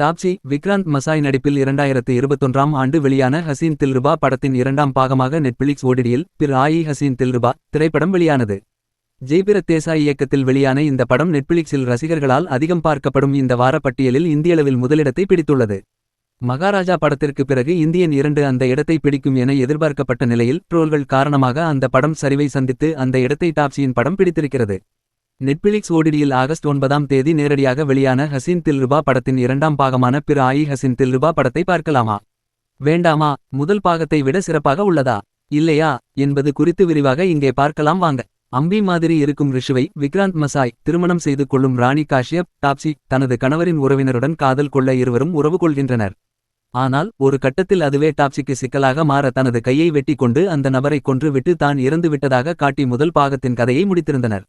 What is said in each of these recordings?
Taapsee Vikrant Maasai நடிப்பில் 2021ஆம் ஆண்டு வெளியான ஹசீன் தில்ருபா படத்தின் இரண்டாம் பாகமாக நெட்ஃபிளிக்ஸ் ஓடிடியில் பிர் ஆயி ஹசீன் தில்ருபா திரைப்படம் வெளியானது. ஜெய்பிரத் தேசாய் இயக்கத்தில் வெளியான இந்த படம் நெட்ஃபிளிக்ஸில் ரசிகர்களால் அதிகம் பார்க்கப்படும் இந்த வார பட்டியலில் இந்தியளவில் முதலிடத்தை பிடித்துள்ளது. மகாராஜா படத்திற்கு பிறகு இந்தியன் 2 அந்த இடத்தை பிடிக்கும் என எதிர்பார்க்கப்பட்ட நிலையில் ட்ரோல்கள் காரணமாக அந்த படம் சரிவை சந்தித்து அந்த இடத்தை டாப்சியின் படம் பிடித்திருக்கிறது. நெட்ஃபிளிக்ஸ் ஓடிடியில் ஆகஸ்ட் 9ஆம் தேதி நேரடியாக வெளியான ஹசீன் தில்ருபா படத்தின் இரண்டாம் பாகமான பிர் ஆயி ஹசீன் தில்ருபா படத்தை பார்க்கலாமா வேண்டாமா, முதல் பாகத்தை விட சிறப்பாக உள்ளதா இல்லையா என்பது குறித்து விரிவாக இங்கே பார்க்கலாம் வாங்க. அம்பி மாதிரி இருக்கும் ரிஷுவை விக்ராந்த் மசாய் திருமணம் செய்து கொள்ளும் ராணி காஷ்யப் டாப்சி தனது கணவரின் உறவினருடன் காதல் கொள்ள இருவரும் உறவு கொள்கின்றனர். ஆனால் ஒரு கட்டத்தில் அதுவே டாப்சிக்கு சிக்கலாக மாற தனது கையை வெட்டி கொண்டு அந்த நபரை கொன்று விட்டு தான் இறந்து விட்டதாக காட்டி முதல் பாகத்தின் கதையை முடித்திருந்தனர்.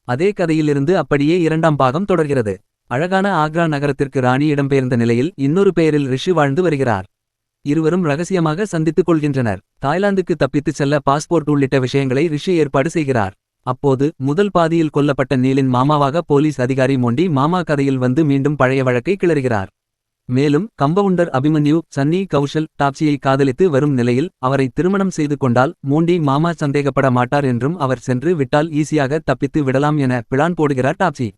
அதே கதையிலிருந்து அப்படியே இரண்டாம் பாகம் தொடர்கிறது. அழகான ஆக்ரா நகரத்திற்கு ராணி இடம்பெயர்ந்த நிலையில் இன்னொரு பெயரில் ரிஷி வாழ்ந்து வருகிறார். இருவரும் ரகசியமாக சந்தித்துக் கொள்கின்றனர். தாய்லாந்துக்கு தப்பித்துச் செல்ல பாஸ்போர்ட் உள்ளிட்ட விஷயங்களை ரிஷி ஏற்பாடு செய்கிறார். அப்போது முதல் பாதியில் கொல்லப்பட்ட நீலின் மாமாவாக போலீஸ் அதிகாரி மோண்டி மாமா கதையில் வந்து மீண்டும் பழைய வழக்கை கிளறுகிறார். மேலும் கம்பவுண்டர் அபிமன்யு சன்னி கௌஷல் டாப்சியை காதலித்து வரும் நிலையில் அவரை திருமணம் செய்து கொண்டால் மோண்டி மாமா சந்தேகப்பட மாட்டார் என்றும் அவர் சென்று விட்டால் ஈஸியாக தப்பித்து விடலாம் என பிளான் போடுகிறார் டாப்சி.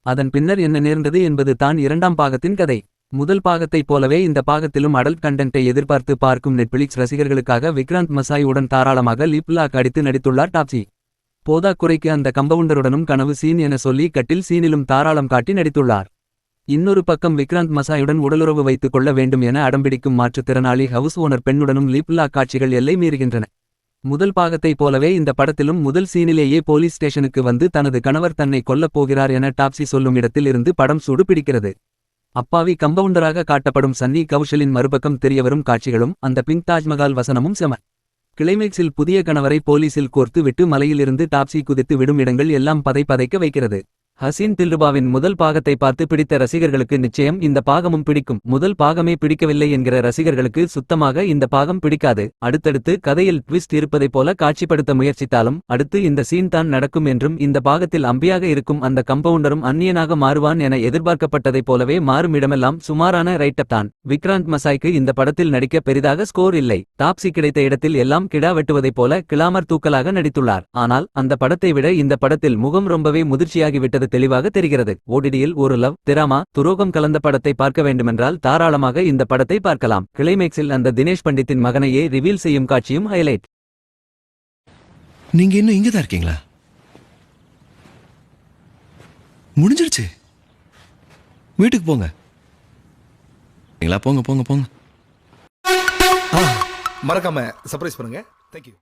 அதன் பின்னர் என்ன நேர்ந்தது என்பது தான் இரண்டாம் பாகத்தின் கதை. முதல் பாகத்தைப் போலவே இந்த பாகத்திலும் அடல்ட் கண்டென்ட்டை எதிர்பார்த்து பார்க்கும் நெட்ஃபிளிக்ஸ் ரசிகர்களுக்காக விக்ராந்த் மசாய் உடன் தாராளமாக லிப்லாக் அடித்து நடித்துள்ளார் டாப்சி. போதாக்குறைக்கு அந்த கம்பவுண்டருடனும் கனவு சீன் என சொல்லி கட்டில் சீனிலும் தாராளம் காட்டி நடித்துள்ளார். இன்னொரு பக்கம் விக்ராந்த் மசாயுடன் உடலுறவு வைத்துக் கொள்ள வேண்டும் என அடம்பிடிக்கும் மாற்றுத்திறனாளி ஹவுஸ் ஓனர் பெண்ணுடனும் லிப்லாக் காட்சிகள் எல்லை மீறுகின்றன. முதல் பாகத்தைப் போலவே இந்த படத்திலும் முதல் சீனிலேயே போலீஸ் ஸ்டேஷனுக்கு வந்து தனது கணவர் தன்னை கொல்லப் போகிறார் என டாப்சி சொல்லும் இடத்தில் இருந்து படம் சூடு பிடிக்கிறது. அப்பாவி கம்பவுண்டராக காட்டப்படும் சன்னி கௌஷலின் மறுபக்கம் தெரியவரும் காட்சிகளும் அந்த பிங்க் தாஜ்மஹால் வசனமும் செம. கிளைமேக்ஸில் புதிய கணவரை போலீசில் கோர்த்து விட்டு மலையிலிருந்து டாப்சி குதித்து விடும் இடங்கள் எல்லாம் பதைக்க வைக்கிறது. ஹசீன் தில்ருபாவின் முதல் பாகத்தை பார்த்து பிடித்த ரசிகர்களுக்கு நிச்சயம் இந்த பாகமும் பிடிக்கும். முதல் பாகமே பிடிக்கவில்லை என்கிற ரசிகர்களுக்கு சுத்தமாக இந்த பாகம் பிடிக்காது. அடுத்தடுத்து கதையில் ட்விஸ்ட் இருப்பதைப் போல காட்சிப்படுத்த முயற்சித்தாலும் அடுத்து இந்த சீன் தான் நடக்கும் என்றும் இந்த பாகத்தில் அம்பியாக இருக்கும் அந்த கம்பவுண்டரும் அந்நியனாக மாறுவான் என எதிர்பார்க்கப்பட்டதைப் போலவே மாறும் இடமெல்லாம் சுமாரான ரைட்டப் தான். விக்ராந்த் மசாய்க்கு இந்த படத்தில் நடிக்க பெரிதாக ஸ்கோர் இல்லை. டாப்சி கிடைத்த இடத்தில் எல்லாம் கிடா வெட்டுவதைப் போல கிளாமர் தூக்கலாக நடித்துள்ளார். ஆனால் அந்த படத்தை விட இந்த படத்தில் முகம் ரொம்பவே முதிர்ச்சியாகிவிட்டது தெளிவாக தெரிகிறது. ஓடிடியில் ஒரு லவ் திராமா துரோகம் கலந்த படத்தை பார்க்க வேண்டுமென்றால் தாராளமாக இந்த படத்தை பார்க்கலாம். கிளைமேக்ஸில் அந்த தினேஷ் பண்டித்தின் மகனையே ரிவீல் செய்யும் காட்சியும் ஹைலைட். நீங்க இன்னும் இங்கதான் இருக்கீங்களா? முடிஞ்சிருச்சு, வீட்டுக்கு போங்க. போங்க போங்க போங்க. மறக்காம சர்ப்ரைஸ் பண்ணுங்க. தேங்க்யூ.